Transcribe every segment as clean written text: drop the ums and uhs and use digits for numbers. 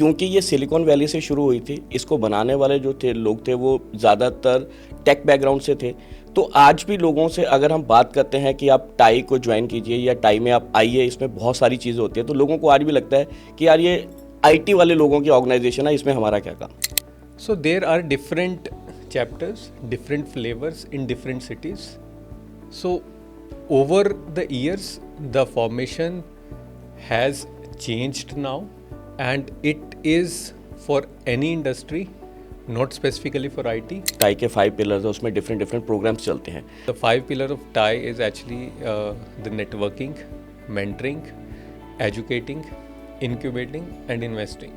क्योंकि ये silicon valley से शुरू हुई थी, इसको बनाने वाले जो थे लोग थे वो ज़्यादातर टेक बैकग्राउंड से थे। तो आज भी लोगों से अगर हम बात करते हैं कि आप टाई को ज्वाइन कीजिए या टाई में आप आइए, इसमें बहुत सारी चीज़ें होती है, तो लोगों को आज भी लगता है कि यार ये आईटी वाले लोगों की ऑर्गेनाइजेशन है, इसमें हमारा क्या काम। So there are different chapters, different flavors in different cities. So over the years, the formation has changed now, and it is for any industry, not specifically for IT. Tie के 5 pillars है, उसमें different programmes चलते हैं। The 5 pillar of TiE is actually the networking, mentoring, educating, incubating, and investing.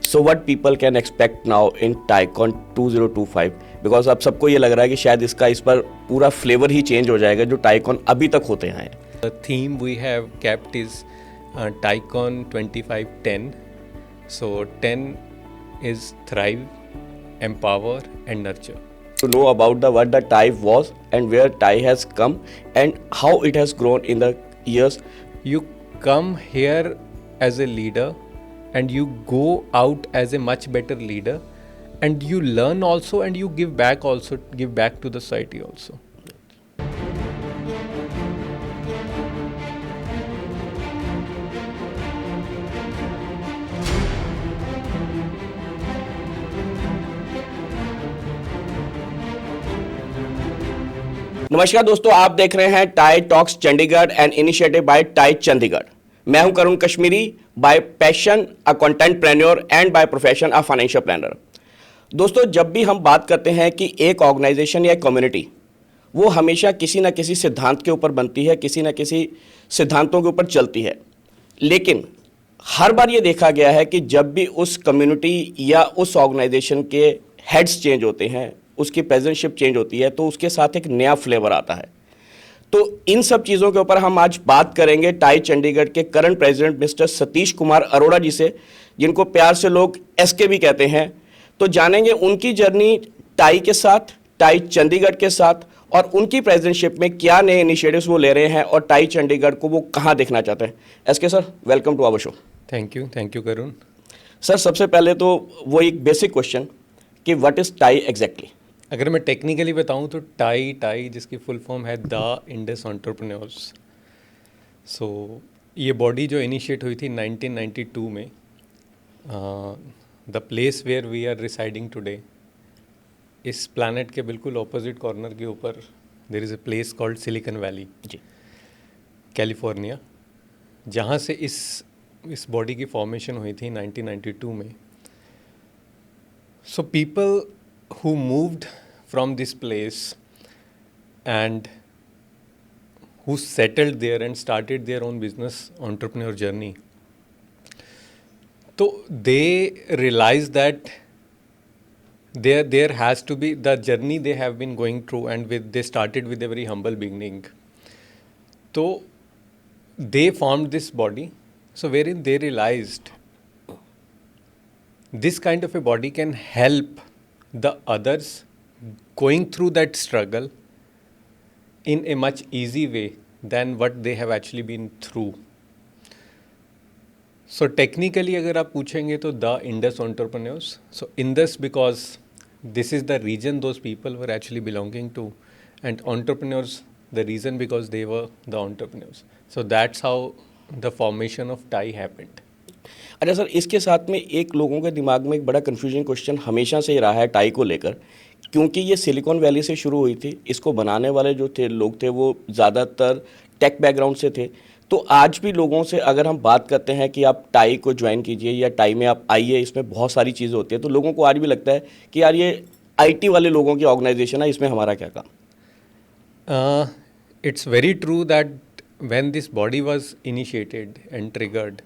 So what people can expect now in TiEcon 2025? Because अब सबको ये लग रहा है कि शायद इस पर पूरा फ्लेवर ही चेंज हो जाएगा जो TiEcon अभी तक होते हैं। The theme we have kept is TiEcon 2510. So 10 is thrive, empower, and nurture. To know about what the TiE was and where TiE has come and how it has grown in the years. You come here as a leader and you go out as a much better leader, and you learn also, and you give back to the society also. नमस्कार दोस्तों, आप देख रहे हैं TiE talks Chandigarh and initiative by TiE Chandigarh. मैं हूं Karun Kashmiri, by passion a contentpreneur and by profession a financial planner. दोस्तों, जब भी हम बात करते हैं कि एक ऑर्गेनाइजेशन या एक कम्युनिटी, वो हमेशा किसी न किसी सिद्धांत के ऊपर बनती है, किसी न किसी सिद्धांतों के ऊपर चलती है। लेकिन हर बार ये देखा गया है कि जब भी उस कम्युनिटी या उस ऑर्गेनाइजेशन के हेड्स चेंज होते हैं, उसकी प्रेजेंटशिप चेंज होती है, तो उसके साथ एक नया फ्लेवर आता है। तो इन सब चीज़ों के ऊपर हम आज बात करेंगे टाई चंडीगढ़ के current president mister Satish Kumar Arora ji से, जिनको प्यार से लोग एसके भी कहते हैं। तो जानेंगे उनकी जर्नी टाई के साथ, टाई चंडीगढ़ के साथ, और उनकी प्रेसिडेंटशिप में क्या नए इनिशिएटिव्स वो ले रहे हैं और टाई चंडीगढ़ को वो कहाँ देखना चाहते हैं। SK sir, welcome to our show. Thank you Karun sir. सबसे पहले तो वो एक बेसिक क्वेश्चन कि व्हाट इज़ टाई एग्जैक्टली। अगर मैं टेक्निकली बताऊं तो टाई जिसकी फुल फॉर्म है द इंडस एंटरप्रेन्योर्स। सो ये बॉडी जो इनिशिएट हुई थी 1992 में, the place where we are residing today, इस प्लैनेट के बिल्कुल ऑपोजिट कॉर्नर के ऊपर there is a place called Silicon valley, ji, California, जहाँ से इस बॉडी की फॉर्मेशन हुई थी 1992 में। So people who moved from this place and who settled there and started their own business entrepreneur journey, so they realized that there has to be the journey they have been going through, and they started with a very humble beginning. So they formed this body, so wherein they realized this kind of a body can help the others going through that struggle in a much easy way than what they have actually been through. So technically अगर आप पूछेंगे तो the Indus entrepreneurs, so Indus because this is the region those people were actually belonging to, and entrepreneurs the reason because they were the entrepreneurs. So that's how the formation of TiE happened. अच्छा sir, इसके साथ में एक लोगों के दिमाग में एक बड़ा कन्फ्यूजन क्वेश्चन हमेशा से ही रहा है टाई को लेकर, क्योंकि ये सिलिकॉन वैली से शुरू हुई थी, इसको बनाने वाले जो थे लोग थे वो ज़्यादातर टेक बैकग्राउंड से थे। तो आज भी लोगों से अगर हम बात करते हैं कि आप टाई को ज्वाइन कीजिए या टाई में आप आइए, इसमें बहुत सारी चीज़ें होती है, तो लोगों को आज भी लगता है कि यार ये आईटी वाले लोगों की ऑर्गेनाइजेशन है, इसमें हमारा क्या काम। It's very true that when this body was initiated and triggered,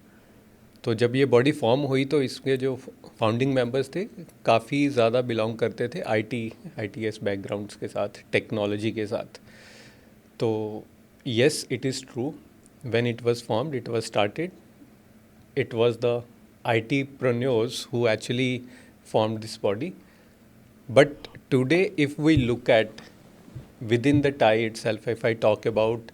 तो जब ये बॉडी फॉर्म हुई तो इसके जो फाउंडिंग मेंबर्स थे काफ़ी ज़्यादा बिलोंग करते थे ITS बैकग्राउंड्स के साथ, टेक्नोलॉजी के साथ। तो yes, it is true, when it was formed, it was started, it was the ITpreneurs who actually formed this body. But today if we look at within the TiE itself, if I talk about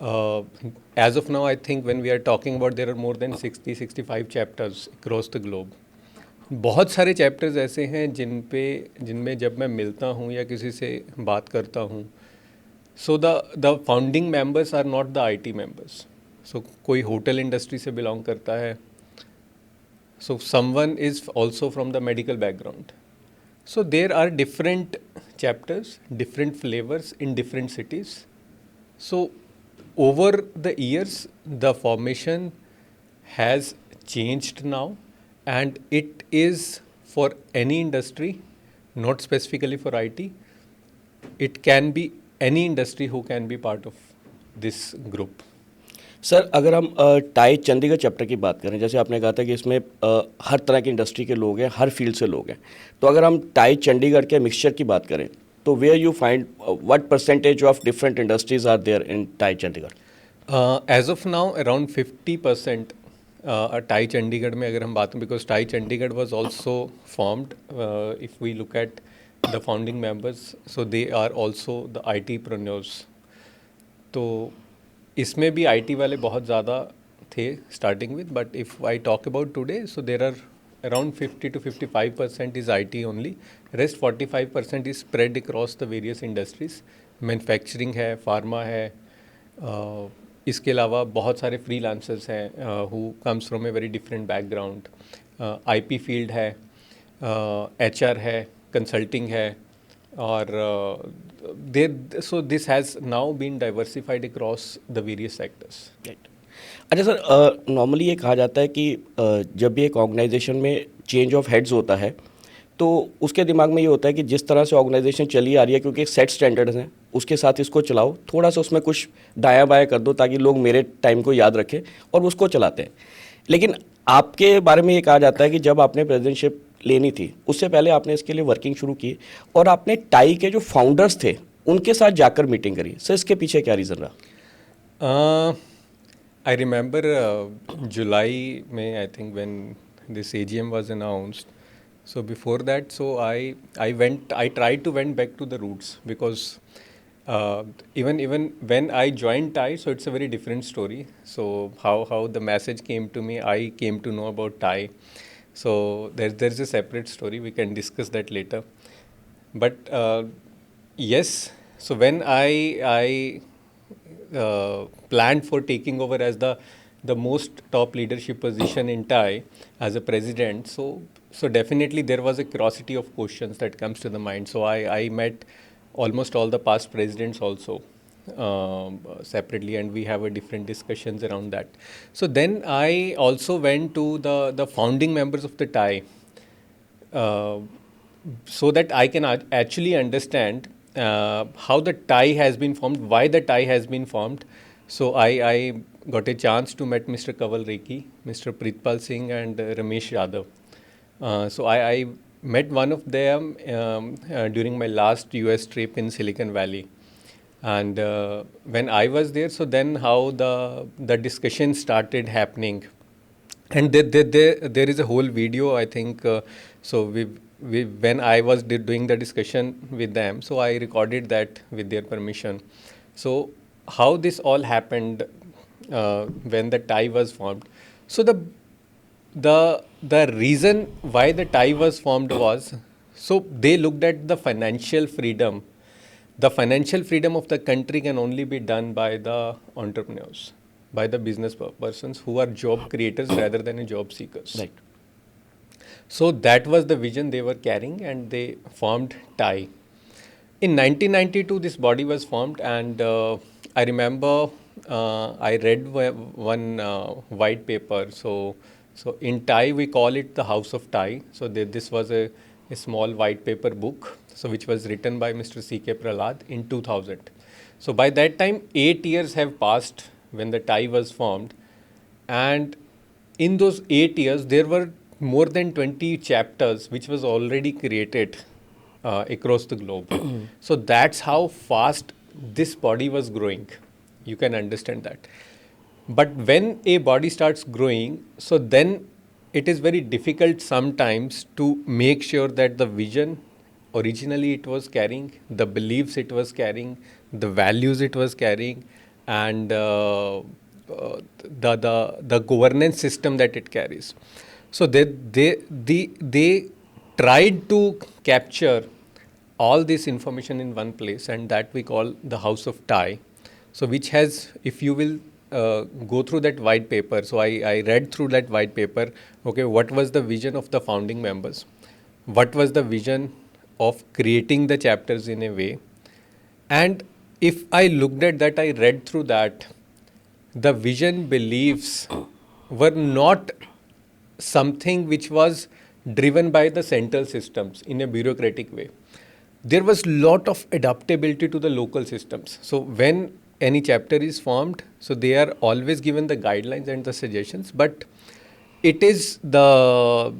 As of now, I think when we are talking about, there are more than 65 chapters across the globe. बहुत सारे chapters ऐसे हैं जिनमें जब मैं मिलता हूँ या किसी से बात करता हूँ, so the founding members are not the IT members. So कोई होटल इंडस्ट्री से बिलोंग करता है, so someone is also from the medical background. So there are different chapters, different flavors in different cities. So over the years, the formation has changed now, and it is for any industry, not specifically for IT. It can be any industry who can be part of this group. Sir, अगर हम tie Chandigarh chapter की बात करें, जैसे आपने कहा था कि इसमें हर तरह की इंडस्ट्री के लोग हैं, हर फील्ड से लोग हैं, तो अगर हम टाई चंडीगढ़ के मिक्सचर की बात करें तो where you find what percentage of different industries are there in TiE Chandigarh? As of now around 50% TiE Chandigarh में अगर हम बात करें, because TiE Chandigarh was also formed, if we look at the founding members, so they are also the ITpreneurs. तो इसमें भी IT वाले बहुत ज़्यादा थे starting with, but if I talk about today, so there are around 50 to 55% is IT only. Rest 45% is spread across the various industries. Manufacturing है, pharma है, इसके अलावा बहुत सारे freelancers हैं who comes from a very different background. IP field है, HR है, consulting है, और so this has now been diversified across the various sectors. Right. अच्छा सर, नॉर्मली ये कहा जाता है कि जब भी एक ऑर्गेनाइजेशन में चेंज ऑफ हेड्स होता है तो उसके दिमाग में ये होता है कि जिस तरह से ऑर्गेनाइजेशन चली आ रही है, क्योंकि एक सेट स्टैंडर्ड्स हैं, उसके साथ इसको चलाओ, थोड़ा सा उसमें कुछ दायां बायां कर दो ताकि लोग मेरे टाइम को याद रखें और उसको चलाते हैं. लेकिन आपके बारे में ये कहा जाता है कि जब आपने प्रेसिडेंटशिप लेनी थी उससे पहले आपने इसके लिए वर्किंग शुरू की और आपने टाई के जो फाउंडर्स थे उनके साथ जाकर मीटिंग करी. सर, इसके पीछे क्या रीज़न रहा? I remember July, May, I think, when this AGM was announced. So before that, so I tried to went back to the roots, because even when I joined TiE, so it's a very different story. So how the message came to me, I came to know about TiE. So there's a separate story. We can discuss that later. But yes, so when I planned for taking over as the most top leadership position in TiE as a president, so definitely there was a curiosity of questions that comes to the mind. So I met almost all the past presidents also separately, and we have a different discussions around that. So then I also went to the founding members of the TiE, so that I can actually understand how the TiE has been formed, why the TiE has been formed. So I got a chance to meet Mr. Kaval Rekhi, Mr. Pritpal Singh, and Ramesh Yadav. So I met one of them during my last US trip in Silicon Valley. And when I was there, so then how the discussion started happening. And there is a whole video, I think, so when I was doing the discussion with them, so I recorded that with their permission. So how this all happened when the TiE was formed. So the reason why the TiE was formed was, so they looked at the financial freedom. The financial freedom of the country can only be done by the entrepreneurs, by the business persons who are job creators rather than job seekers. Right. So that was the vision they were carrying, and they formed TiE. In 1992, this body was formed, and I remember I read one white paper. So in TiE, we call it the House of TiE. So this was a small white paper book, so which was written by Mr. C.K. Prahlad in 2000. So by that time, 8 years have passed when the TiE was formed, and in those 8 years, there were more than 20 chapters which was already created across the globe. So that's how fast this body was growing. You can understand that. But when a body starts growing, so then it is very difficult sometimes to make sure that the vision originally it was carrying, the beliefs it was carrying, the values it was carrying, and the governance system that it carries. So they tried to capture all this information in one place, and that we call the House of TiE. So which has, if you will go through that white paper, so I read through that white paper, okay, what was the vision of the founding members? What was the vision of creating the chapters in a way? And if I looked at that, I read through that, the vision beliefs were not something which was driven by the central systems in a bureaucratic way. There was lot of adaptability to the local systems. So when any chapter is formed, so they are always given the guidelines and the suggestions, but it is the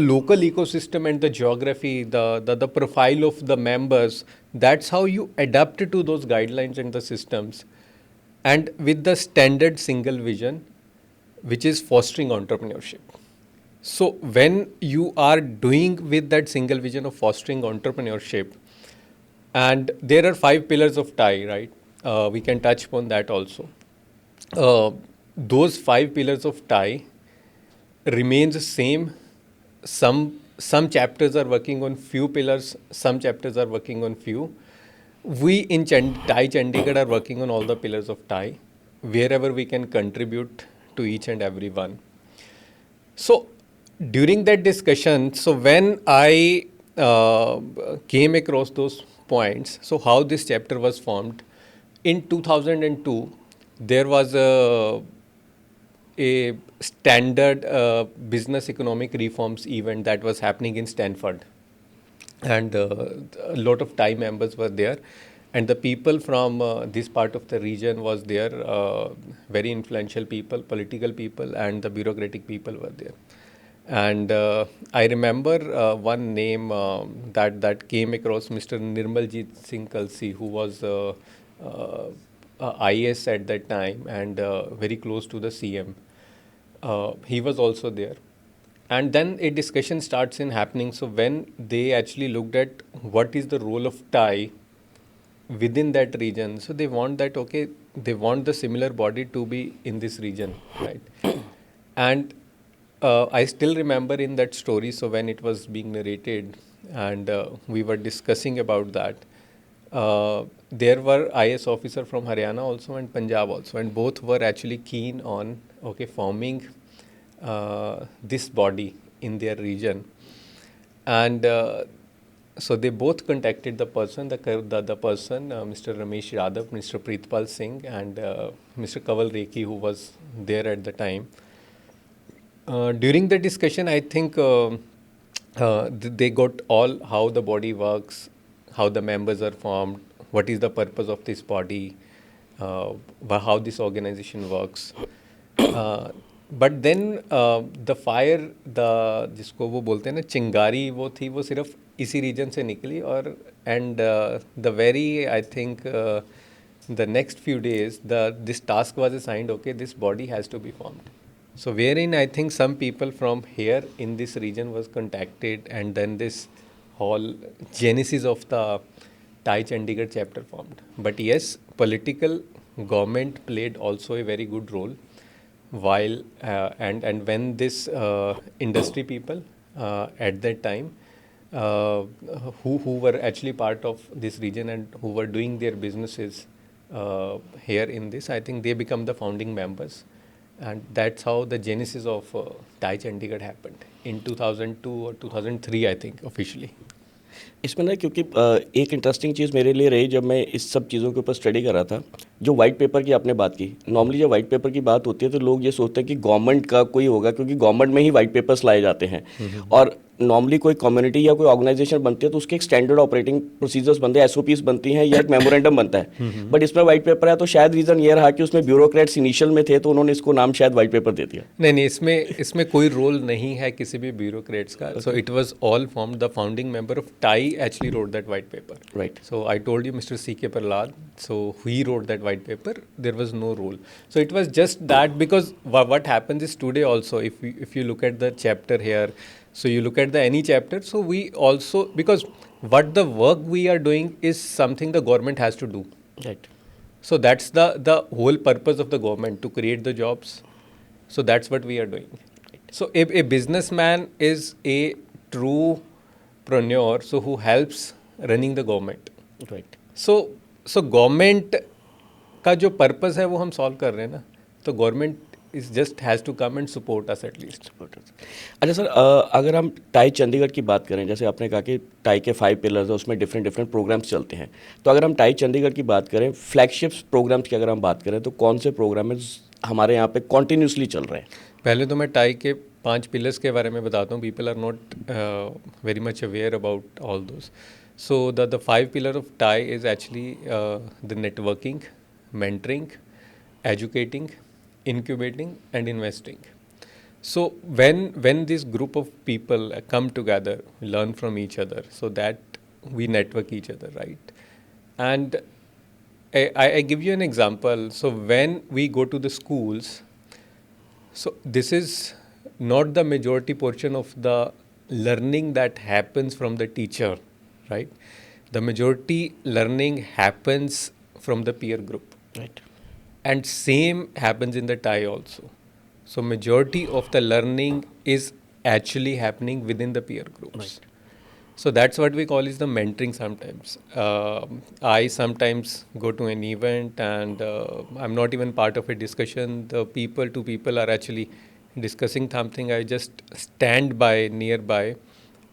local ecosystem and the geography, the profile of the members. That's how you adapt to those guidelines and the systems, and with the standard single vision, which is fostering entrepreneurship. So when you are doing with that single vision of fostering entrepreneurship, and there are 5 pillars of TiE, right? We can touch upon that also. Those 5 pillars of TiE remains the same. Some chapters are working on few pillars, some chapters are working on few. We in TiE Chandigarh are working on all the pillars of TiE, wherever we can contribute to each and every one. So during that discussion, so when I came across those points, so how this chapter was formed, in 2002, there was a standard business economic reforms event that was happening in Stanford, and a lot of TiE members were there, and the people from this part of the region was there, very influential people, political people, and the bureaucratic people were there. And I remember one name that came across, Mr. Nirmaljit Singh Kalsi, who was IAS at that time and very close to the CM. He was also there. And then a discussion starts in happening. So when they actually looked at what is the role of TiE within that region, so they want that, okay, they want the similar body to be in this region, right? And I still remember in that story, so when it was being narrated and we were discussing about that, there were IS officer from Haryana also and Punjab also, and both were actually keen on, okay, forming this body in their region. And so they both contacted the person, the person, Mr. Ramesh Yadav, Mr. Preetpal Singh, and Mr. Kaval Rekhi, who was there at the time. During the discussion, I think they got all how the body works, how the members are formed, what is the purpose of this body, how this organization works. But then the fire, जिसको वो बोलते हैं ना चिंगारी, वो थी, वो सिर्फ इसी रीजन से निकली, और and the very, I think the next few days this task was assigned, okay, this body has to be formed. So wherein I think some people from here in this region was contacted, and then this whole genesis of the TiE Chandigarh chapter formed. But yes, political government played also a very good role. While and when this industry people at that time who were actually part of this region and who were doing their businesses here in this, I think they become the founding members, and that's how the genesis of TiE Chandigarh happened in 2002 or 2003, I think, officially. इसमें ना, क्योंकि एक interesting चीज़ मेरे लिए रही जब मैं इस सब चीज़ों के ऊपर स्टडी कर रहा था, जो वाइट पेपर की आपने बात की। नॉर्मली जब वाइट पेपर की बात होती है तो लोग ये सोचते हैं कि गवर्नमेंट का कोई होगा, क्योंकि गवर्नमेंट में ही वाइट पेपर्स लाए जाते हैं। और नॉर्मली कोई कम्युनिटी या कोई ऑर्गेनाइजेशन बनती है तो उसके एक स्टैंडर्ड ऑपरेटिंग प्रोसीजर्स बनते हैं, एसओपीज बनती हैं, या एक मेमोरेंडम बनता है। बट इसमें वाइट पेपर है तो शायद रीज़न ये रहा कि उसमें ब्यूरोक्रेट्स इनिशियल में थे तो उन्होंने इसको नाम शायद वाइट पेपर दे दिया। नहीं, इसमें कोई रोल नहीं है किसी भी ब्यूरोक्रेट्स का। So it was all form, the founding member of TiE actually wrote that white paper. Right. So I told you Mr. C.K. Prahlad, so he wrote that white paper. There was no rule. So it was just that, because what happens is today also, if you look at the chapter here, so you look at the any chapter, so we also, because what the work we are doing is something the government has to do. Right. So that's the whole purpose of the government, to create the jobs. So that's what we are doing. So a businessman is a true preneur, so who helps running the government. Right. So government का जो purpose है वो हम solve कर रहे हैं ना. तो government is just has to come and support us at least. अच्छा सर, अगर हम टाई चंडीगढ़ की बात करें, जैसे आपने कहा कि टाई के 5 पिलर्स हैं, उसमें डिफरेंट डिफरेंट प्रोग्राम्स चलते हैं, तो अगर हम टाई चंडीगढ़ की बात करें, फ्लैगशिप प्रोग्राम्स की अगर हम बात करें, तो कौन से प्रोग्राम हमारे यहाँ पे कॉन्टीन्यूसली चल रहे हैं? पहले तो मैं टाई के 5 पिलर्स के बारे में बताता हूँ. People are not very much aware about all those. So the 5 pillar of TiE is actually the networking, mentoring, educating, incubating, and investing. So when this group of people come together, learn from each other, so that we network each other, right? And I give you an example. So when we go to the schools, so this is not the majority portion of the learning that happens from the teacher, right? The majority learning happens from the peer group. Right. And same happens in the TiE also. So majority of the learning is actually happening within the peer groups. Right. So that's what we call is the mentoring sometimes. I sometimes go to an event and I'm not even part of a discussion. The two people are actually discussing something. I just stand by nearby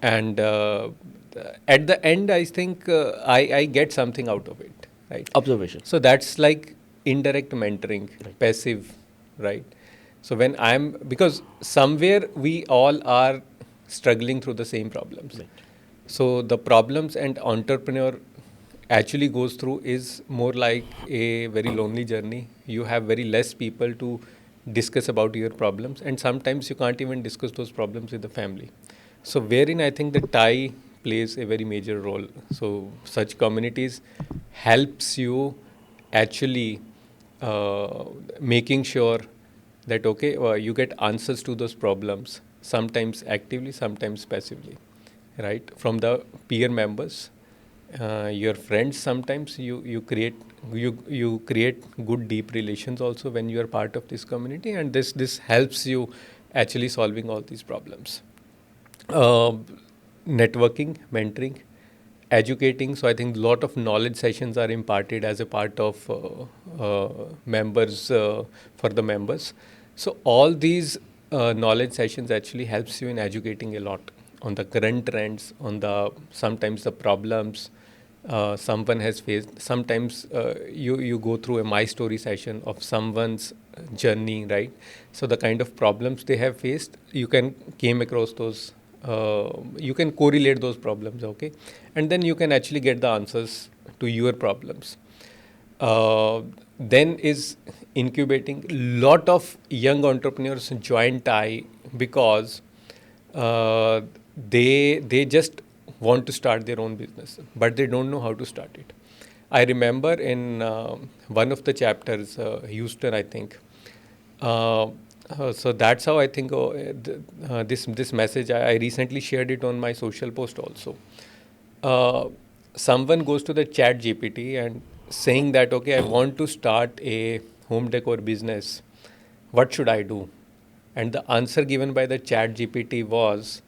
and at the end I think I get something out of it. Right. Observation. So that's like indirect mentoring, right. Passive, right? So when because somewhere we all are struggling through the same problems. Right. So the problems and entrepreneur actually goes through is more like a very lonely journey. You have very less people to discuss about your problems, and sometimes you can't even discuss those problems with the family. So wherein I think the TiE plays a very major role. So such communities helps you actually making sure that you get answers to those problems, sometimes actively, sometimes passively, right? From the peer members, your friends. Sometimes you create good deep relations also when you are part of this community, and this helps you actually solving all these problems. Networking, mentoring, educating. So I think a lot of knowledge sessions are imparted as a part of members for the members. So all these knowledge sessions actually helps you in educating a lot on the current trends, on the sometimes the problems someone has faced. Sometimes you go through a my story session of someone's journey, right? So the kind of problems they have faced, you can came across those. You can correlate those problems, okay? And then you can actually get the answers to your problems. Then is incubating. Lot of young entrepreneurs join TiE because they just want to start their own business, but they don't know how to start it. I remember in one of the chapters, Houston, I think. So that's how I think this message, I recently shared it on my social post also. Someone goes to the chat GPT and saying that, okay, I want to start a home decor business. What should I do? And the answer given by the chat GPT was,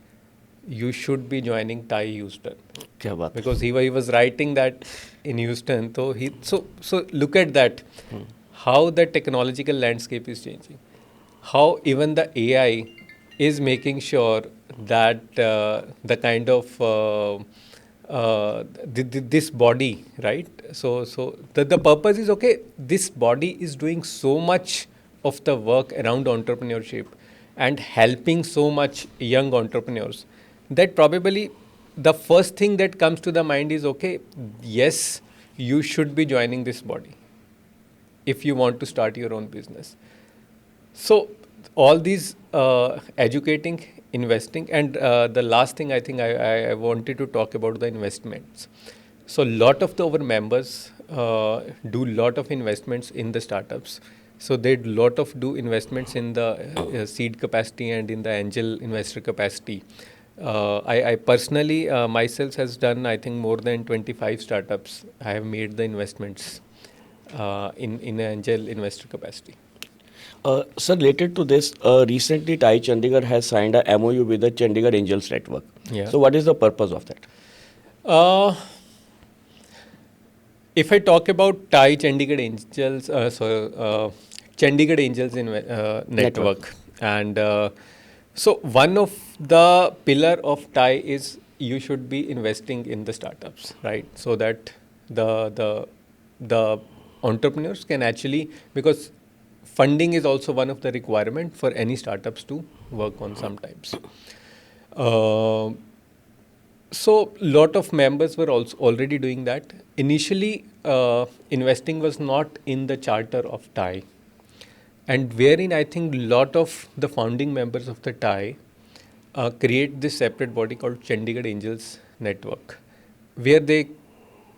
you should be joining TiE Houston. Because he was writing that in Houston. So look at that, how the technological landscape is changing. How even the AI is making sure that the kind of this body, right? So the purpose is, okay, this body is doing so much of the work around entrepreneurship and helping so much young entrepreneurs that probably the first thing that comes to the mind is, okay, yes, you should be joining this body if you want to start your own business. So all these educating, investing, and the last thing I think I wanted to talk about the investments. So a lot of our members do lot of investments in the startups. So they do investments in the seed capacity and in the angel investor capacity. I personally myself has done, I think, more than 25 startups. I have made the investments. in an angel investor capacity. Sir, related to this, recently TiE Chandigarh has signed a MOU with the Chandigarh Angels Network. Yeah. So what is the purpose of that? If I talk about TiE Chandigarh Angels, Chandigarh Angels Network, and so one of the pillar of TiE is you should be investing in the startups, right? So that the entrepreneurs can actually, because funding is also one of the requirement for any startups to work on sometimes. So lot of members were also already doing that. Initially, investing was not in the charter of TiE, and wherein I think lot of the founding members of the TiE create this separate body called Chandigarh Angels Network, where they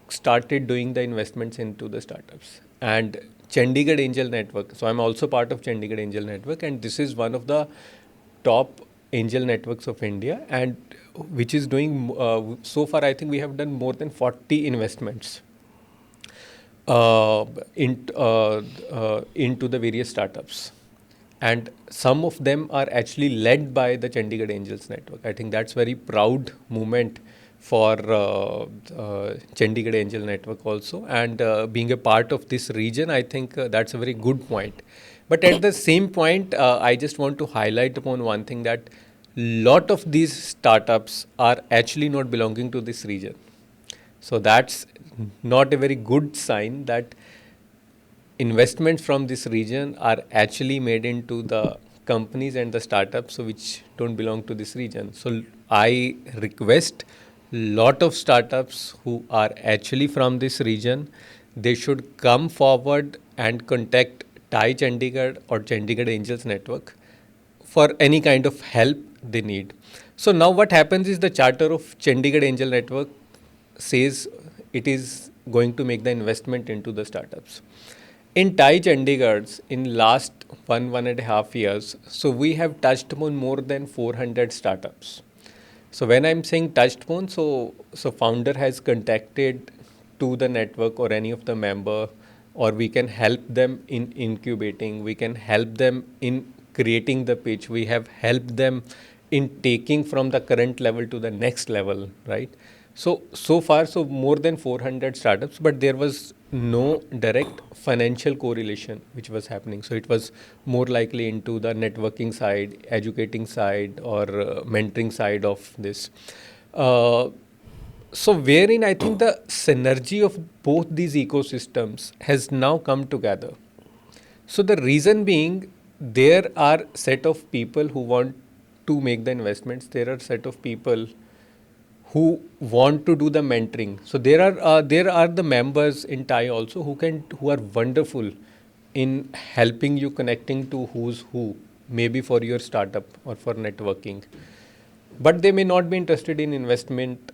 started doing the investments into the startups. And Chandigarh Angel Network, so I'm also part of Chandigarh Angel Network, and this is one of the top angel networks of India, and which is doing so far I think we have done more than 40 investments into the various startups, and some of them are actually led by the Chandigarh Angels Network. I think that's very proud moment for Chandigarh Angel Network also, and being a part of this region, I think that's a very good point. But at the same point, I just want to highlight upon one thing, that lot of these startups are actually not belonging to this region. So that's not a very good sign that investments from this region are actually made into the companies and the startups which don't belong to this region. So I request lot of startups who are actually from this region, they should come forward and contact TiE Chandigarh or Chandigarh Angels Network for any kind of help they need. So now what happens is the charter of Chandigarh Angel Network says it is going to make the investment into the startups. In TiE Chandigarh, in last 1.5 years, so we have touched upon more than 400 startups. So when I'm saying touched upon, so founder has contacted to the network or any of the member, or we can help them in incubating, we can help them in creating the pitch, we have helped them in taking from the current level to the next level, right? So far, so more than 400 startups, but there was no direct financial correlation which was happening. So it was more likely into the networking side, educating side, or mentoring side of this. So wherein I think the synergy of both these ecosystems has now come together. So the reason being, there are set of people who want to make the investments. There are set of people who want to do the mentoring. So there are the members in TiE also who are wonderful in helping you connecting to who's who, maybe for your startup or for networking. But they may not be interested in investment,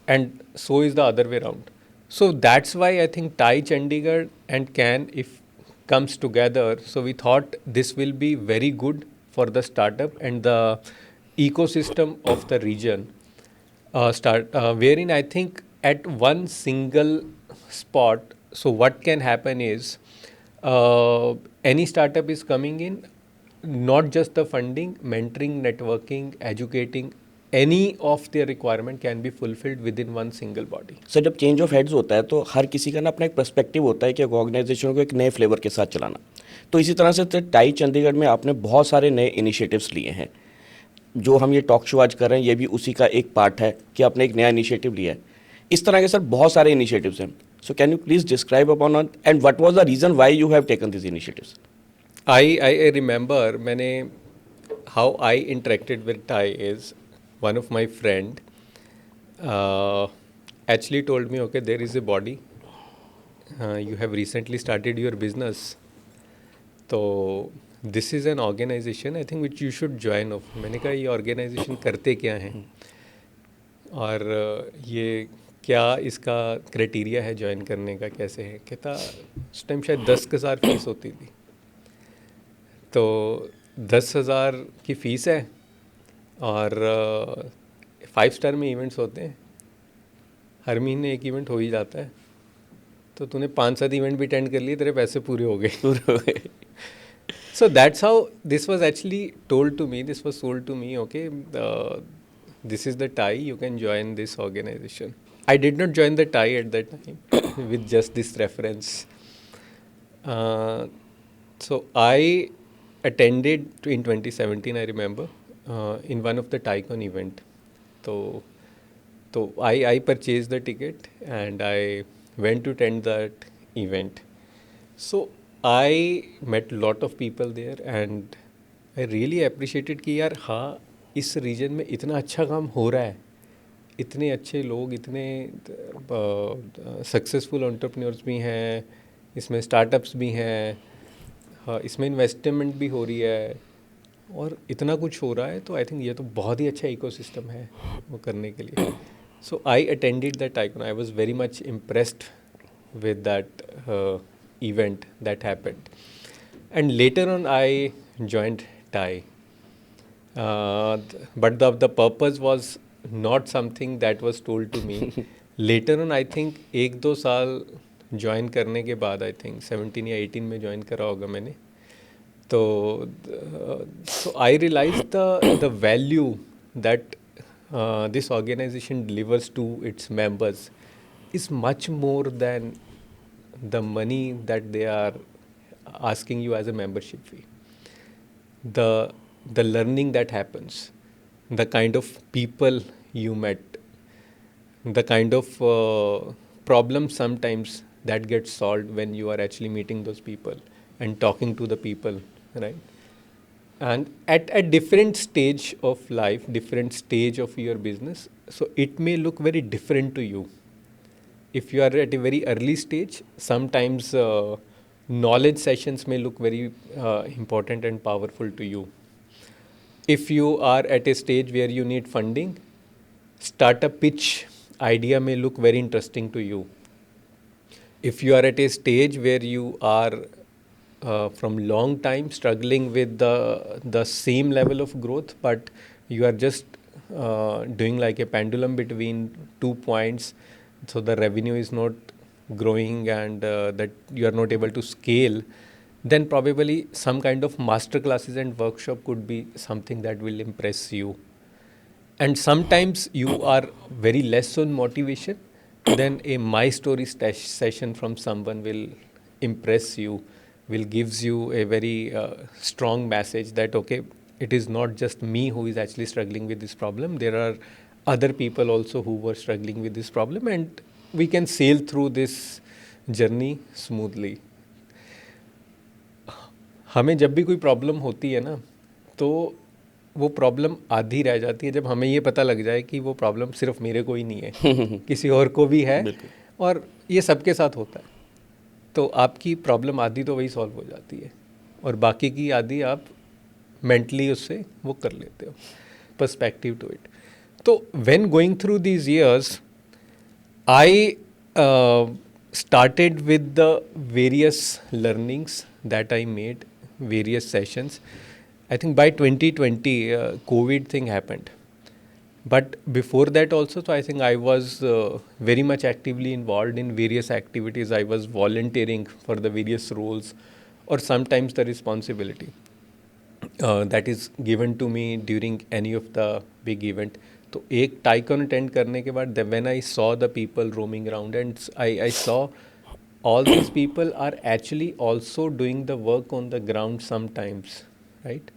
and so is the other way around. So that's why I think TiE Chandigarh and CAN, if comes together, so we thought this will be very good for the startup and the ecosystem of the region. Wherein I think at one single spot, so what can happen is any startup is coming in, not just the funding, mentoring, networking, educating, any of their requirement can be fulfilled within one single body. Sir, जब change of heads होता है तो हर किसी का ना अपना एक perspective होता है कि ऑर्गेनाइजेशन को एक नए फ्लेवर के साथ चलाना. तो इसी तरह से TiE चंडीगढ़ में आपने बहुत सारे नए इनिशिएटिव्स लिए हैं. जो हम ये टॉक शो आज कर रहे हैं, ये भी उसी का एक पार्ट है कि आपने एक नया इनिशिएटिव लिया है. इस तरह के सर बहुत सारे इनिशिएटिव्स हैं. So can you please describe upon and what was the reason why you have taken this initiatives? I remember मैंने how I interacted with TiE is one of my friend actually told me, okay, there is a body, you have recently started your business, so this is an organization I think which you should join of. मैंने कहा ये organization करते क्या हैं और ये क्या इसका क्राइटेरिया है ज्वाइन करने का, कैसे है. कहता उस टाइम शायद 10,000 फीस होती थी, तो 10,000 की फ़ीस है, और 5 स्टार में इवेंट्स होते हैं, हर महीने एक इवेंट हो ही जाता है. तो तूने 5-7 इवेंट भी अटेंड कर लिए, तेरे पैसे पूरे हो गए. So that's how this was actually told to me. This was sold to me. Okay, this is the TiE. You can join this organization. I did not join the TiE at that time with just this reference. So I attended in 2017. I remember in one of the TiEcon event. So I purchased the ticket and I went to attend that event. So I met lot of people there and I really appreciated कि यार हाँ इस reason में इतना अच्छा काम हो रहा है, इतने अच्छे लोग, इतने सक्सेसफुल एंटरप्रेन्योर्स भी हैं, इसमें स्टार्टअप्स भी हैं, हाँ इसमें इन्वेस्टमेंट भी हो रही है और इतना कुछ हो रहा है. तो आई थिंक ये तो बहुत ही अच्छा इकोसिस्टम है वो करने के लिए. So I attended that TiEcon. I was very much impressed with that event that happened, and later on I joined TiE, but the purpose was not something that was told to me. Later on I think 1-2 साल join करने के बाद, I think 17 या 18 में join करा होगा मैंने, तो so I realized the value that this organization delivers to its members is much more than the money that they are asking you as a membership fee. The learning that happens, the kind of people you met, the kind of problems sometimes that get solved when you are actually meeting those people and talking to the people, right? And at a different stage of life, different stage of your business, so it may look very different to you. If you are at a very early stage, sometimes knowledge sessions may look very important and powerful to you. If you are at a stage where you need funding, startup pitch idea may look very interesting to you. If you are at a stage where you are from long time struggling with the same level of growth, but you are just doing like a pendulum between 2 points, so the revenue is not growing and that you are not able to scale, then probably some kind of master classes and workshop could be something that will impress you. And sometimes you are very less on motivation, then a my story session from someone will impress you, will gives you a very strong message that okay, it is not just me who is actually struggling with this problem, there are other people also who were struggling with this problem and we can sail through this journey smoothly. हमें जब भी कोई problem होती है ना, तो वो problem आधी रह जाती है जब हमें ये पता लग जाए कि वो प्रॉब्लम सिर्फ मेरे को ही नहीं है किसी और को भी है और ये सबके साथ होता है. तो आपकी प्रॉब्लम आधी तो वही सॉल्व हो जाती है और बाकी की आधी आप मेंटली उससे वो कर लेते हो, पर्सपेक्टिव टू इट. तो when going through these years I started with the various learnings that I made, various sessions. I think by 2020, COVID thing happened. But before that also, so I think I was very much actively involved in various activities. I was volunteering for the various roles or sometimes the responsibility that is given to me during any of the big event. तो एक TiEcon attend करने के बाद when I saw the people roaming around and I saw all these people are actually also doing the work on the ground sometimes, right?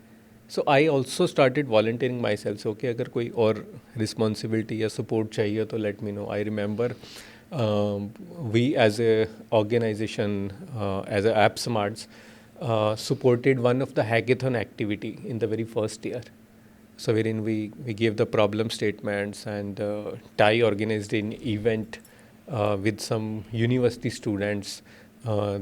So I also started volunteering myself. So okay, अगर कोई और responsibility या support चाहिए तो let me know. I remember we as a organization, as a AppSmartz, supported one of the hackathon activity in the very first year. So wherein we gave the problem statements and TiE organized an event with some university students.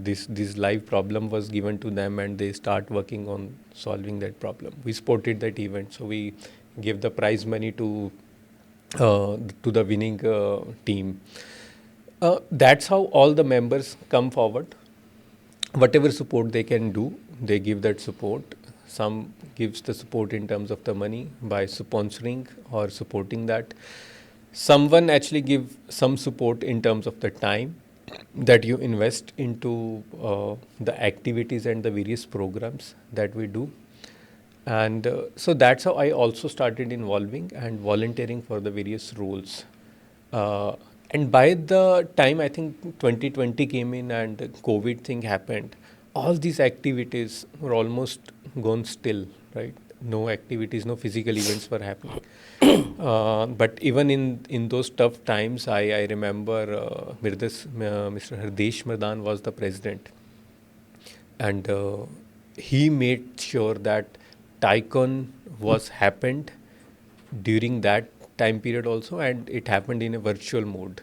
This live problem was given to them and they start working on solving that problem. We supported that event, so we gave the prize money to the winning team. That's how all the members come forward. Whatever support they can do, they give that support. Some gives the support in terms of the money by sponsoring or supporting that. Someone actually give some support in terms of the time. that you invest into the activities and the various programs that we do. And so that's how I also started involving and volunteering for the various roles. And by the time I think 2020 came in and the COVID thing happened, all these activities were almost gone still, right? No activities, no physical events were happening. But even in those tough times, I remember Mr. Hardesh Madan was the president, and he made sure that TiEcon was happened during that time period also, and it happened in a virtual mode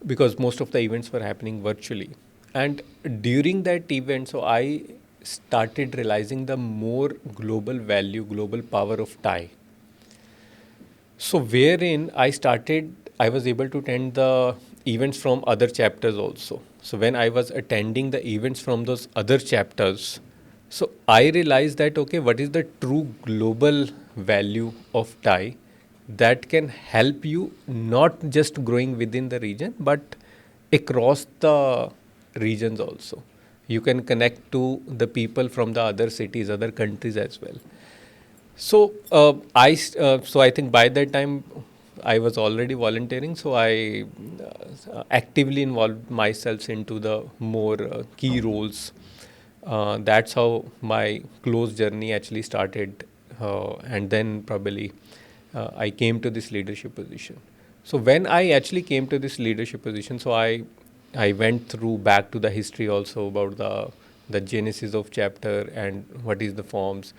because most of the events were happening virtually. And during that event, so I started realizing the more global value, global power of TiE. So wherein I was able to attend the events from other chapters also. So when I was attending the events from those other chapters, so I realized that, okay, what is the true global value of TiE that can help you not just growing within the region, but across the regions also. You can connect to the people from the other cities, other countries as well. So so I think by that time I was already volunteering. So I actively involved myself into the more key roles. That's how my close journey actually started, and then probably I came to this leadership position. So when I actually came to this leadership position, so I went through back to the history also about the genesis of chapter and what is the forms.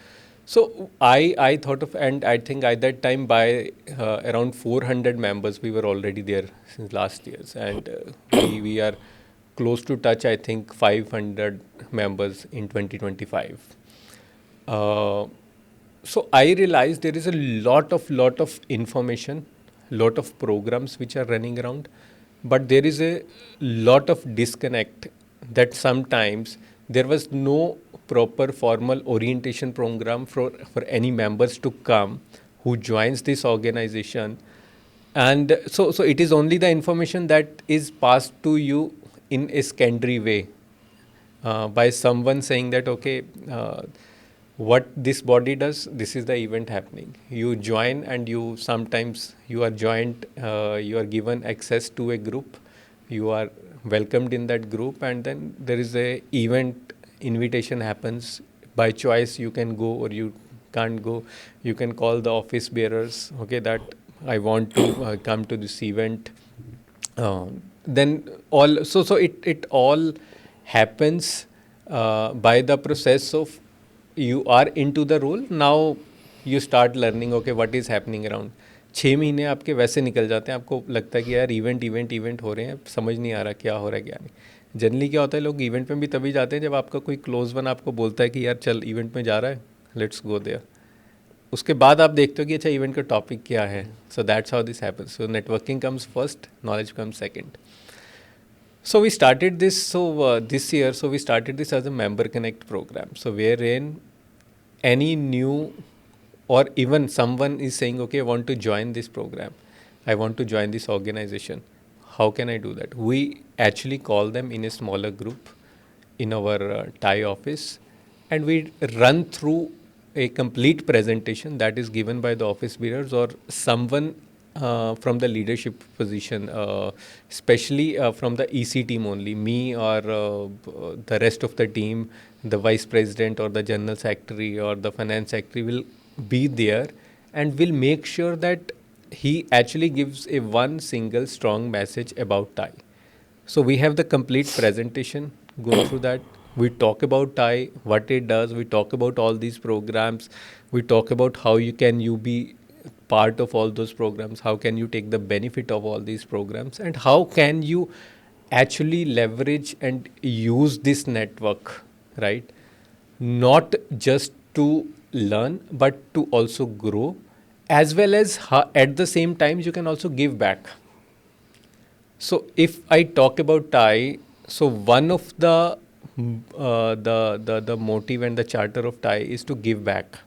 So I thought of, and I think at that time by around 400 members we were already there since last years, and we are close to touch I think 500 members in 2025. So I realized there is a lot of information, lot of programs which are running around, but there is a lot of disconnect that sometimes there was no proper formal orientation program for any members to come who joins this organization. And so it is only the information that is passed to you in a secondary way, by someone saying that, okay, what this body does, this is the event happening. You join, and you sometimes you are joined, you are given access to a group, you are welcomed in that group, and then there is a event invitation happens. By choice you can go or you can't go. You can call the office bearers, okay, that I want to come to this event. Then all so it all happens by the process of you are into the role. Now you start learning, okay, what is happening around. 6 महीने आपके वैसे निकल जाते हैं, आपको लगता है कि यार इवेंट हो रहे हैं, समझ नहीं आ रहा क्या हो रहा है क्या नहीं. जनरली क्या होता है, लोग इवेंट में भी तभी जाते हैं जब आपका कोई क्लोज वन आपको बोलता है कि यार चल इवेंट में जा रहा है, लेट्स गो देयर. उसके बाद आप देखते हो कि अच्छा इवेंट का टॉपिक क्या है. So that's how this happens. So networking comes first, knowledge comes second. So we started this. This year, so we started this as a member connect program. So wherein any new or even someone is saying, okay, I want to join this program, I want to join this organization. How can I do that? We actually call them in a smaller group in our TiE office, and we run through a complete presentation that is given by the office bearers or someone from the leadership position, especially from the EC team only, me or the rest of the team, the vice president or the general secretary or the finance secretary will be there and will make sure that he actually gives a one single strong message about TiE. So we have the complete presentation, go through that. We talk about TiE, what it does. We talk about all these programs. We talk about how you be part of all those programs. How can you take the benefit of all these programs, and how can you actually leverage and use this network, right? Not just to learn, but to also grow, as well as at the same time you can also give back. So if I talk about TiE, so one of the motive and the charter of TiE is to give back.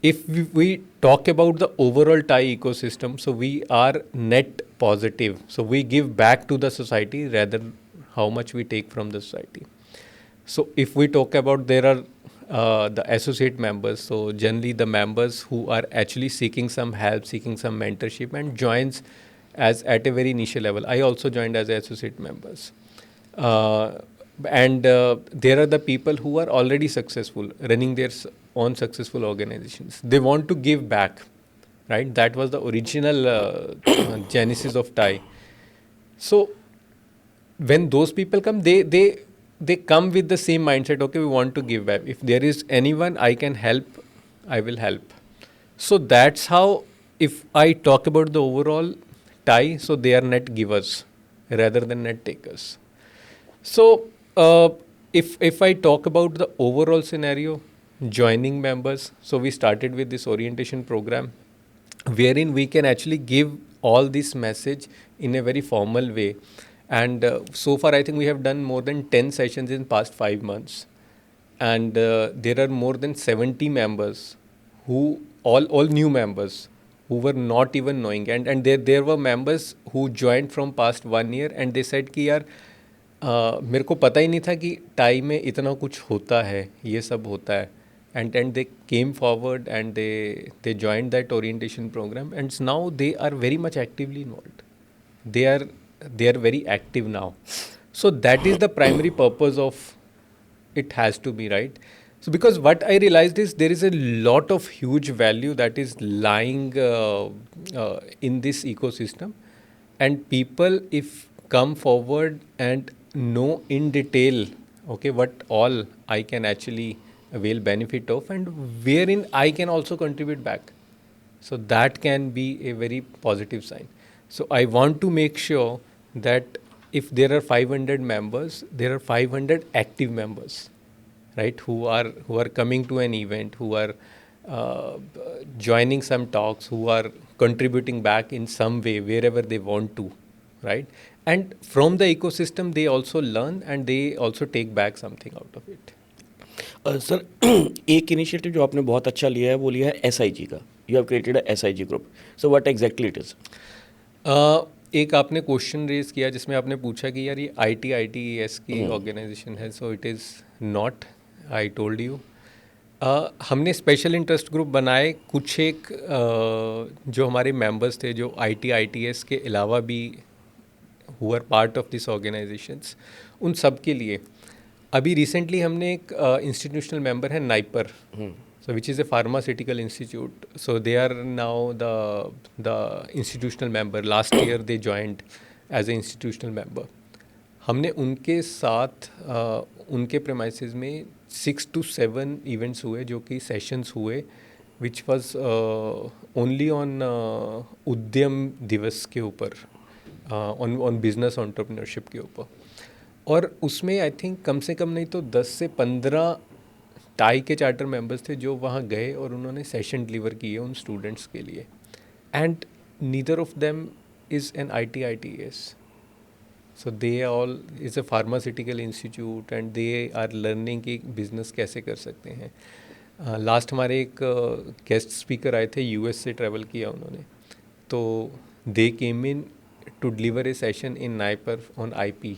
If we talk about the overall TiE ecosystem, so we are net positive. So we give back to the society rather how much we take from the society. So if we talk about, there are the associate members, so generally the members who are actually seeking some help, seeking some mentorship, and joins as at a very initial level. I also joined as associate members. And there are the people who are already successful, running their own successful organizations. They want to give back, right? That was the original genesis of TiE. So when those people come, they come with the same mindset. Okay, we want to give back. If there is anyone I can help, I will help. So that's how, if I talk about the overall TiE, so they are net givers rather than net takers. So if I talk about the overall scenario, joining members, so we started with this orientation program, wherein we can actually give all this message in a very formal way. And so far, I think we have done more than 10 sessions in past 5 months. And there are more than 70 members who, all new members, who were not even knowing. And there were members who joined from past 1 year, and they said कि यार मेरे को पता ही नहीं था कि tie में इतना कुछ होता है, ये सब होता है. And they came forward and they joined that orientation program, and now they are very much actively involved. They are very active now. So that is the primary purpose of it, has to be, right? So because what I realized is there is a lot of huge value that is lying in this ecosystem, and people, if come forward and know in detail, okay, what all I can actually avail benefit of, and wherein I can also contribute back. So that can be a very positive sign. So I want to make sure that if there are 500 members, there are 500 active members, right? Who are coming to an event, who are joining some talks, who are contributing back in some way wherever they want to, right? And from the ecosystem, they also learn and they also take back something out of it. Sir एक initiative जो आपने बहुत अच्छा लिया है वो लिया है SIG का. You have created a SIG group. So what exactly it is? एक आपने क्वेश्चन रेज किया जिसमें आपने पूछा कि यार ये ITES की ऑर्गेनाइजेशन है. So it is not, I told you. हमने स्पेशल इंटरेस्ट ग्रुप बनाए कुछ एक जो हमारे मेंबर्स थे जो ITES के अलावा भी who are part of this organizations, उन सब के लिए. अभी रिसेंटली हमने एक इंस्टीट्यूशनल मेंबर है NIPER, so which is a pharmaceutical institute. So they are now the institutional member. Last year they joined as an institutional member. हमने उनके साथ उनके premises में 6 to 7 events हुए, जो कि sessions हुए, which was only on उद्यम दिवस के ऊपर, on business entrepreneurship के ऊपर. और उसमें आई थिंक कम से कम नहीं तो 10 से 15 टाई के चार्टर मेंबर्स थे जो वहाँ गए और उन्होंने सेशन डिलीवर किए उन स्टूडेंट्स के लिए. And neither of them is an ITES. So they all is a pharmaceutical institute and they are learning कि बिजनेस कैसे कर सकते हैं. लास्ट हमारे एक गेस्ट स्पीकर आए थे, US से ट्रैवल किया उन्होंने, तो they came in to deliver a session in NIPER on IP,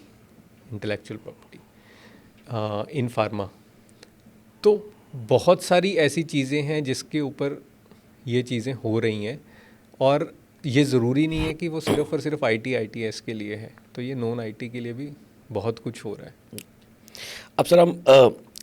intellectual property in pharma. तो बहुत सारी ऐसी चीज़ें हैं जिसके ऊपर ये चीज़ें हो रही हैं, और ये ज़रूरी नहीं है कि वो सिर्फ़ और सिर्फ ITES के लिए है. तो ये नॉन IT के लिए भी बहुत कुछ हो रहा है. अब सर हम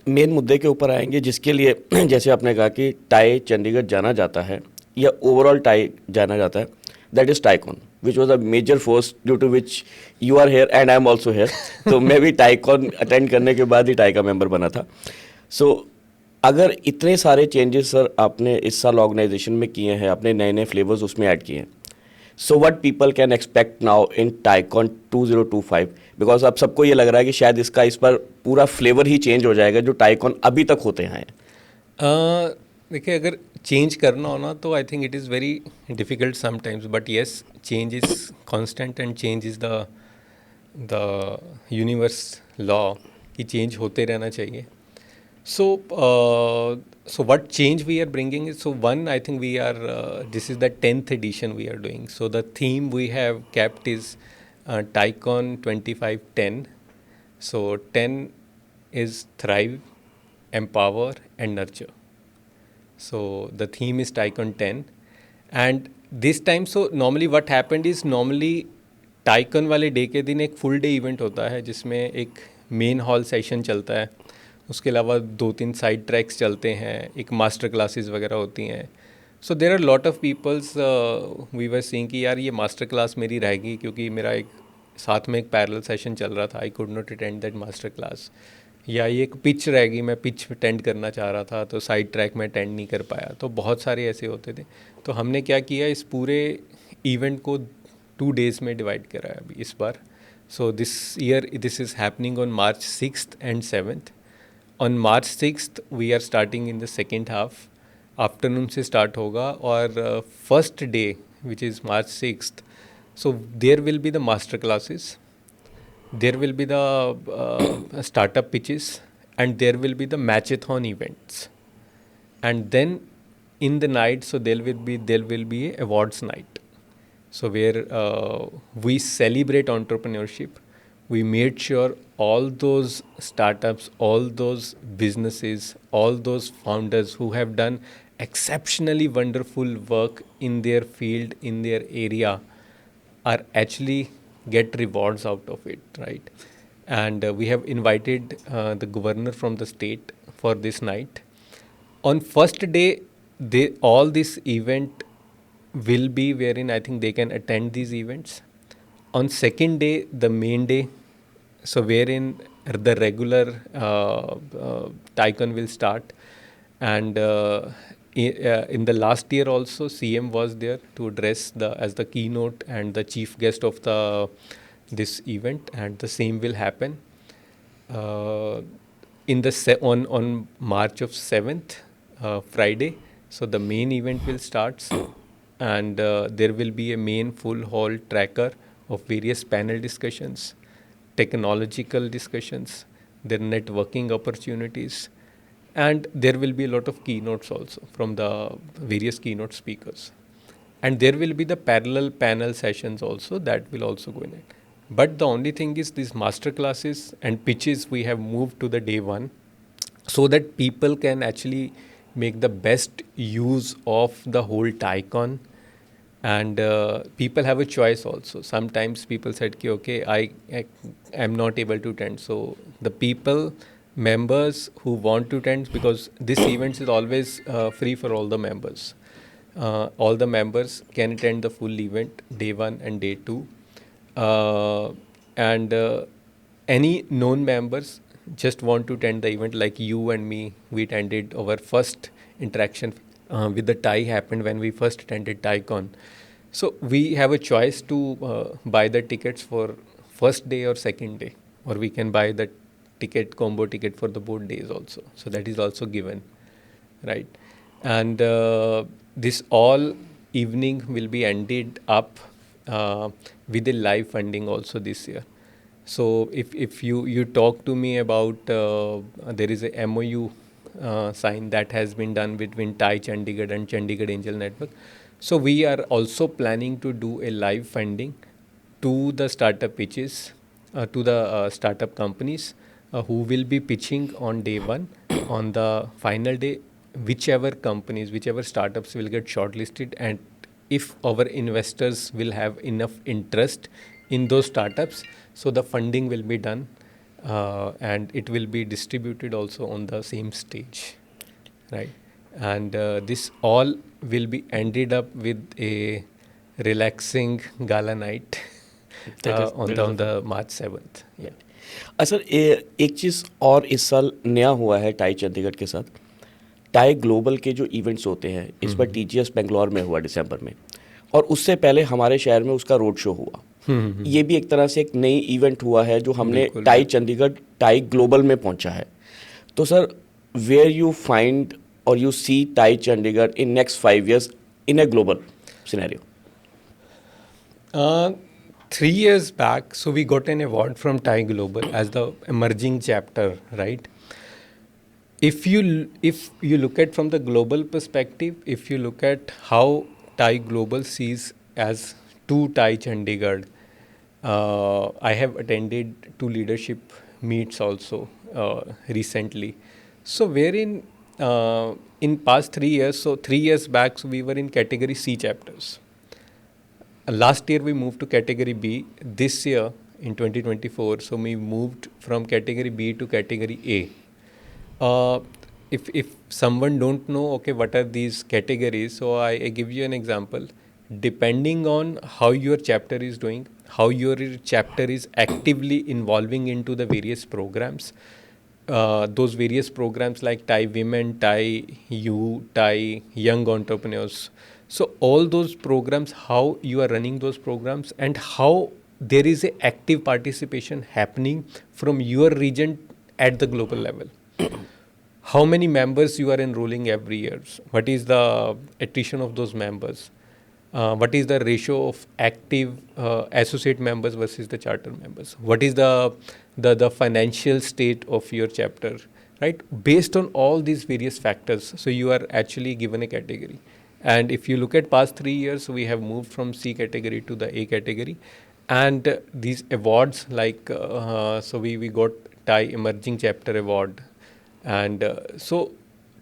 मेन मुद्दे के ऊपर आएंगे जिसके लिए जैसे आपने कहा कि टाई चंडीगढ़ जाना जाता है या ओवरऑल टाई जाना जाता है, that is TiEcon, which was a major force due to which you are here and I am also here. तो मैं भी TiEcon अटेंड करने के बाद ही टाई का मेंबर बना था. सो अगर इतने सारे चेंजेस सर आपने इस साल ऑर्गेनाइजेशन में किए हैं, आपने नए नए फ्लेवर्स उसमें ऐड किए हैं, so what people can expect now in TiEcon 2025? Because अब सबको ये लग रहा है कि शायद इस पर पूरा फ्लेवर ही चेंज हो जाएगा जो TiEcon अभी तक होते हैं. देखिए, अगर चेंज करना हो ना तो I think it is very difficult sometimes, but yes, change is constant and change is the universe law कि चेंज होते रहना चाहिए. So what change we are bringing is, so one, I think we are, this is the 10th edition we are doing. So the theme we have kept is TiEcon 2510, So 10 is thrive, empower, and nurture. So the theme is TiEcon 10. And this time, so normally what happened is normally TiEcon वाले day के दिन एक full day event होता है जिसमें एक main hall session चलता है, उसके अलावा 2-3 साइड ट्रैक्स चलते हैं, एक मास्टर क्लासेस वगैरह होती हैं. So there are lot of peoples we were seeing कि यार ये मास्टर क्लास मेरी रहेगी क्योंकि मेरा एक साथ में एक पैरेलल सेशन चल रहा था, I could not attend that master class. या ये एक पिच रहेगी, मैं पिच अटेंड करना चाह रहा था तो साइड ट्रैक में अटेंड नहीं कर पाया. तो बहुत सारे ऐसे होते थे. तो हमने क्या किया, इस पूरे इवेंट को 2 days में डिवाइड करा है अभी इस बार. So this year this is happening on March 6th and 7th. On March 6th we are starting in the second half, afternoon से स्टार्ट होगा. और first day which is March 6th, so there will be the master classes, there will be the startup pitches, and there will be the matchathon events. And then in the night, so there will be a awards night, so where we celebrate entrepreneurship. We made sure all those startups, all those businesses, all those founders who have done exceptionally wonderful work in their field, in their area, are actually get rewards out of it, right? And we have invited the governor from the state for this night. On first day, all this event will be wherein I think they can attend these events. On second day, the main day, so wherein the regular TiEcon will start. And in the last year also, CM was there to address as the keynote and the chief guest of this event, and the same will happen on March of 7th, Friday. So the main event will start, and there will be a main full hall tracker of various panel discussions, technological discussions, their networking opportunities, and there will be a lot of keynotes also from the various keynote speakers. And there will be the parallel panel sessions also that will also go in it. But the only thing is these master classes and pitches we have moved to the day one, so that people can actually make the best use of the whole TiEcon. And people have a choice also. Sometimes people said, okay, I am not able to attend. So the members who want to attend, because this event is always free for all the members. All the members can attend the full event, day 1 and day 2. And any known members just want to attend the event, like you and me, we attended our first interaction with the TiE happened when we first attended TiEcon. So we have a choice to buy the tickets for first day or second day, or we can buy the combo ticket for the both days also. So that is also given, right? And this all evening will be ended up with a live funding also this year. So if you talk to me about there is a MOU sign that has been done between TiE Chandigarh and Chandigarh Angel Network. So we are also planning to do a live funding to the startup pitches, to the startup companies who will be pitching on day 1. On the final day, whichever companies, whichever startups will get shortlisted, and if our investors will have enough interest in those startups, so the funding will be done and it will be distributed also on the same stage, right? And this all will be ended up with a relaxing gala night on the March 7th. Yeah. Sir एक चीज़ और इस साल नया हुआ है tie Chandigarh के साथ. Tie global के जो इवेंट्स होते हैं, इस बार TGS बेंगलोर में हुआ दिसंबर में, और उससे पहले हमारे शहर में उसका रोड शो हुआ. ये भी एक तरह से एक नई इवेंट हुआ है जो हमने टाई चंडीगढ़ टाई ग्लोबल में पहुंचा है. तो सर, वेयर यू फाइंड और you see TiE Chandigarh in next 5 years in a global scenario? 3 years back, so we got an award from TiE Global as the emerging chapter, right? If you look at from the global perspective, if you look at how TiE Global sees as to TiE Chandigarh, I have attended 2 leadership meets also recently. So wherein in past 3 years, so 3 years back, so we were in category C chapters. Last year we moved to category B. This year in 2024, so we moved from category B to category A. If someone don't know, okay, what are these categories? So I give you an example. Depending on how your chapter is doing, how your chapter is actively involving into the various programs, those various programs like TiE Women, TiE You, TiE Young Entrepreneurs. So all those programs, how you are running those programs and how there is a active participation happening from your region at the global level. How many members you are enrolling every year? What is the attrition of those members? What is the ratio of active associate members versus the charter members? What is the financial state of your chapter, right? Based on all these various factors, so you are actually given a category. And if you look at past 3 years, we have moved from C category to the A category. And these awards like, so we got TiE Emerging Chapter Award. And so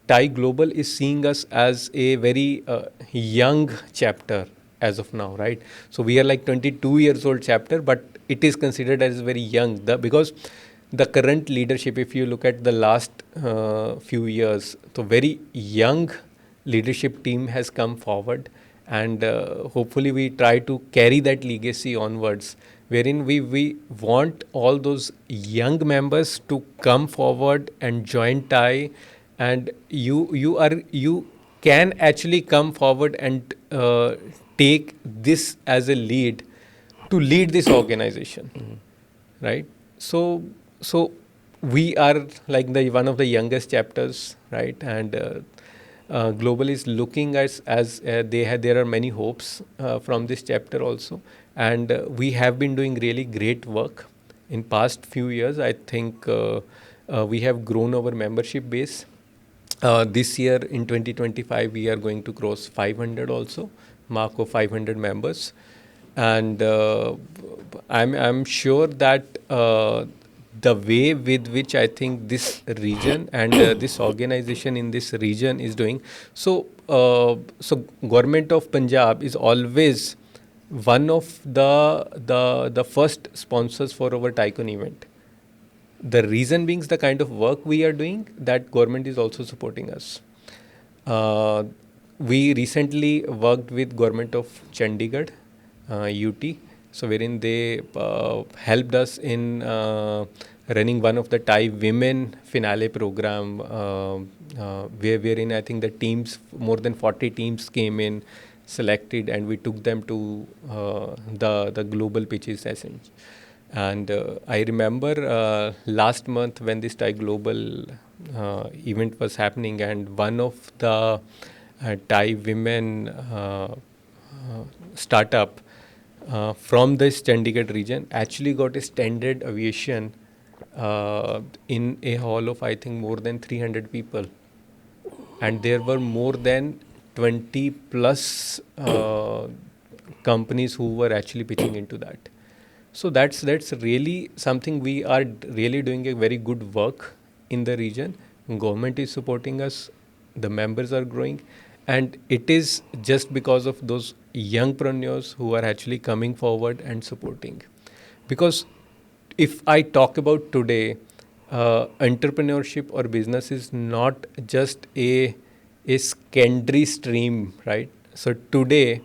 TiE Global is seeing us as a very young chapter as of now, right? So we are like 22 years old chapter, but it is considered as very young because the current leadership, if you look at the last few years, so very young leadership team has come forward, and hopefully we try to carry that legacy onwards, wherein we want all those young members to come forward and join TiE, and you can actually come forward and take this as a lead to lead this organization, right? So we are like the one of the youngest chapters, right? And Global is looking as there are many hopes from this chapter also, and we have been doing really great work in past few years. I think we have grown our membership base. This year in 2025 we are going to cross 500 also, mark of 500 members, and I'm sure that the way with which I think this region and this organization in this region is doing. So Government of Punjab is always one of the first sponsors for our TiEcon event. The reason being the kind of work we are doing, that government is also supporting us. We recently worked with Government of Chandigarh, UT, so wherein they helped us in running one of the TiE Women finale program, wherein I think the teams, more than 40 teams came in, selected, and we took them to the global pitches session. And I remember last month when this TiE Global event was happening, and one of the TiE Women startup from this Chandigarh region actually got a standard aviation in a hall of I think more than 300 people, and there were more than 20 plus companies who were actually pitching into that. So that's really something. We are really doing a very good work in the region. Government is supporting us, the members are growing, and it is just because of those youngpreneurs who are actually coming forward and supporting. Because if I talk about today, entrepreneurship or business is not just a secondary stream, right? So today,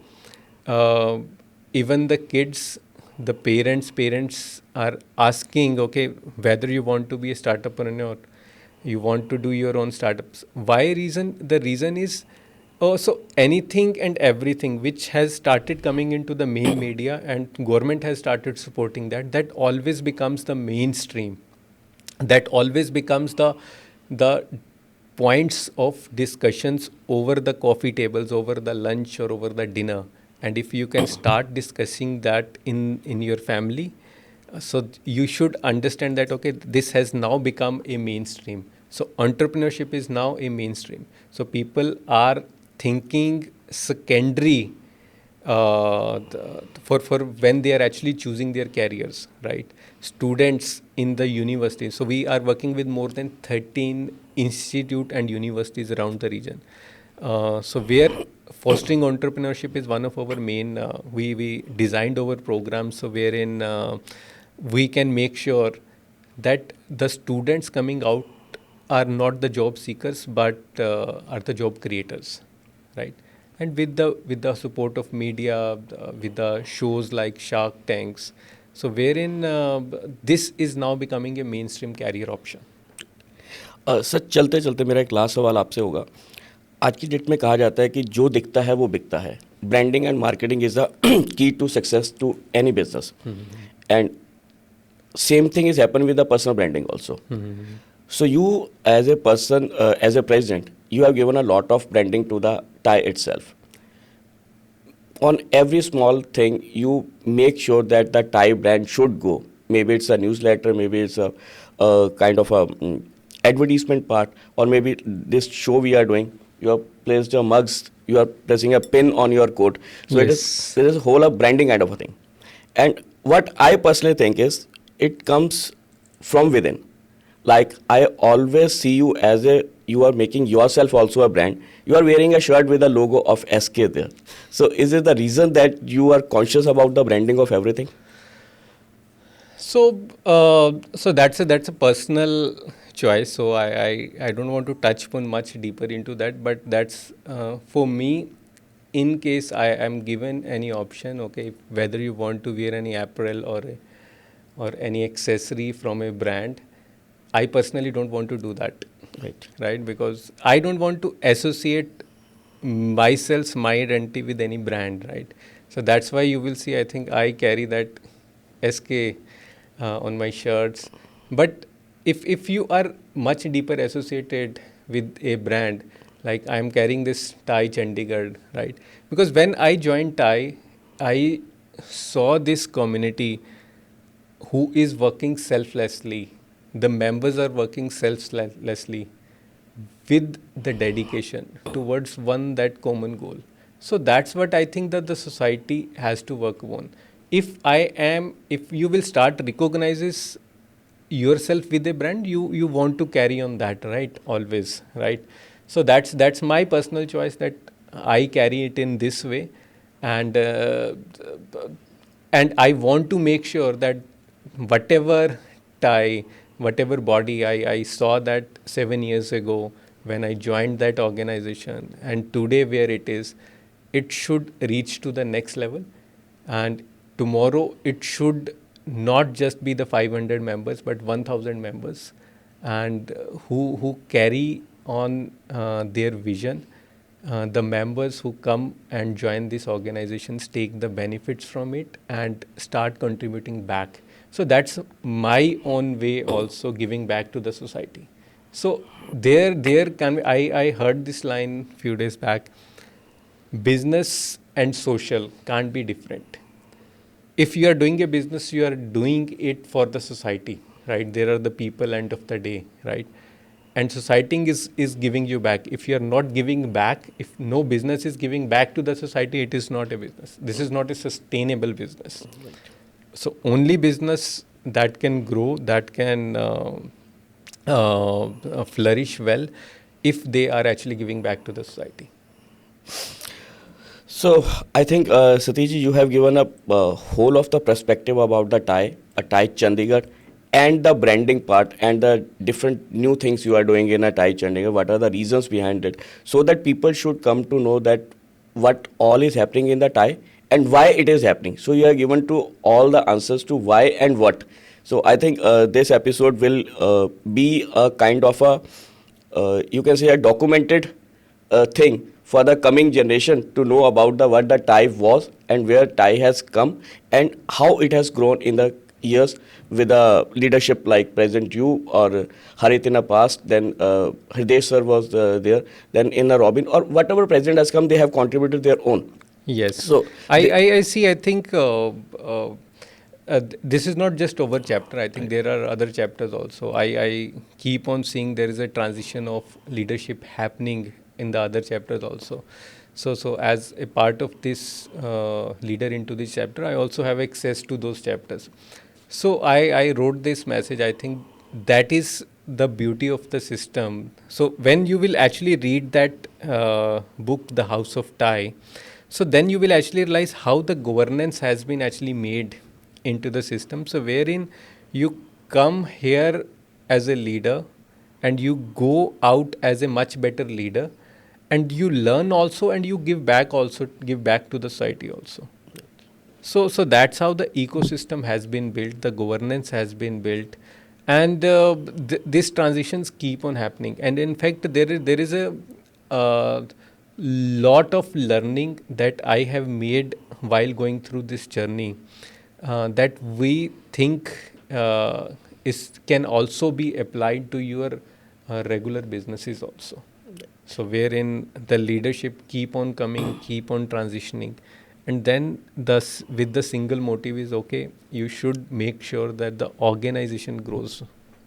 even the kids, the parents are asking, okay, whether you want to be a startuppreneur, you want to do your own startups. Why reason? The reason is, so anything and everything which has started coming into the main media and government has started supporting that always becomes the mainstream. That always becomes the points of discussions over the coffee tables, over the lunch or over the dinner. And if you can start discussing that in your family, so you should understand that, okay, this has now become a mainstream. So entrepreneurship is now a mainstream. So people are thinking secondary for when they are actually choosing their careers, right? Students in the university. So we are working with more than 13 institute and universities around the region. So where fostering entrepreneurship is one of our main, we designed our programs so wherein we can make sure that the students coming out are not the job seekers but are the job creators, right? And with the support of media, with the shows like Shark Tanks, so wherein this is now becoming a mainstream career option. Sir चलते चलते मेरा एक last सवाल आपसे होगा। आज की date में कहा जाता है कि जो दिखता है वो बिकता है। Branding and marketing is the key to success to any business, and same thing is happen with the personal branding also. So you as a person, as a president, you have given a lot of branding to the TiE itself. On every small thing you make sure that the TiE brand should go. Maybe it's a newsletter, maybe it's a kind of a advertisement part, or maybe this show we are doing, you have placed your mugs, you are placing a pin on your coat, so Yes. there is a whole branding kind of a thing. And what I personally think is it comes from within. Like I always see you as you are making yourself also a brand. You are wearing a shirt with a logo of SK there. So is it the reason that you are conscious about the branding of everything? So so that's a personal choice. So I don't want to touch upon much deeper into that, but that's for me. In case I am given any option, okay, whether you want to wear any apparel or any accessory from a brand, I personally don't want to do that. Right, because I don't want to associate myself, my identity with any brand, right? So that's why you will see, I think I carry that SK on my shirts. But if you are much deeper associated with a brand, like I'm carrying this TiE Chandigarh, right? Because when I joined TiE, I saw this community who is working selflessly. The members are working selflessly with the dedication towards that common goal. So that's what I think that the society has to work on. If you will start recognizes yourself with a brand, you want to carry on that, right? Always, right? So that's my personal choice, that I carry it in this way, and I want to make sure that whatever TiE, whatever body I saw that 7 years ago when I joined that organization, and today where it is, it should reach to the next level. And tomorrow it should not just be the 500 members, but 1,000 members, and who carry on their vision. The members who come and join these organizations take the benefits from it and start contributing back. So that's my own way also giving back to the society. So there can be, I heard this line few days back, business and social can't be different. If you are doing a business, you are doing it for the society, right? There are the people end of the day, right? And society is giving you back. If you are not giving back, if no business is giving back to the society, it is not a business. This is not a sustainable business. Right. So only business that can grow, that can flourish well, if they are actually giving back to the society. So I think Satish ji, you have given a whole of the perspective about the TiE, a TiE Chandigarh, and the branding part and the different new things you are doing in a TiE Chandigarh. What are the reasons behind it, so that people should come to know that what all is happening in the TiE and why it is happening. So you are given to all the answers to why and what. So I think this episode will be a kind of a you can say a documented thing for the coming generation to know about what the TiE was and where TiE has come and how it has grown in the years with a leadership like President you or Harit in the past, then Hridesh sir was there, then in the Robin or whatever president has come, they have contributed their own. Yes. So I see. I think this is not just our chapter. I think there are other chapters also. I keep on seeing there is a transition of leadership happening in the other chapters also. So as a part of this leader into this chapter, I also have access to those chapters. So I wrote this message. I think that is the beauty of the system. So when you will actually read that book, The House of TiE, so then you will actually realize how the governance has been actually made into the system. So wherein you come here as a leader and you go out as a much better leader, and you learn also, and you give back to the society also. So that's how the ecosystem has been built, the governance has been built, and these transitions keep on happening. And in fact, there is a lot of learning that I have made while going through this journey, that we think can also be applied to your regular businesses also. So wherein the leadership keep on coming, keep on transitioning, and then with the single motive is, okay, you should make sure that the organization grows.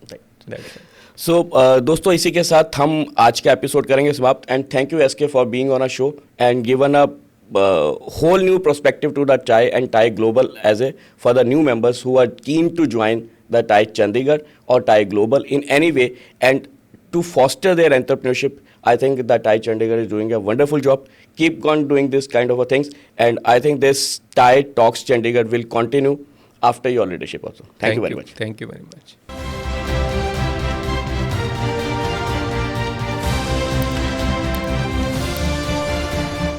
That's it. सो दोस्तों, इसी के साथ हम आज का episode करेंगे समाप्त. And thank you SK for being on a show and given a whole new perspective to the TiE and TiE Global as a for the new members who are keen to join the TiE Chandigarh or TiE Global in any way and to foster their entrepreneurship. I think that TiE Chandigarh is doing a wonderful job. Keep on doing this kind of a things, and I think this TiE Talks Chandigarh will continue after your leadership also. Thank you very much. Thank you very much.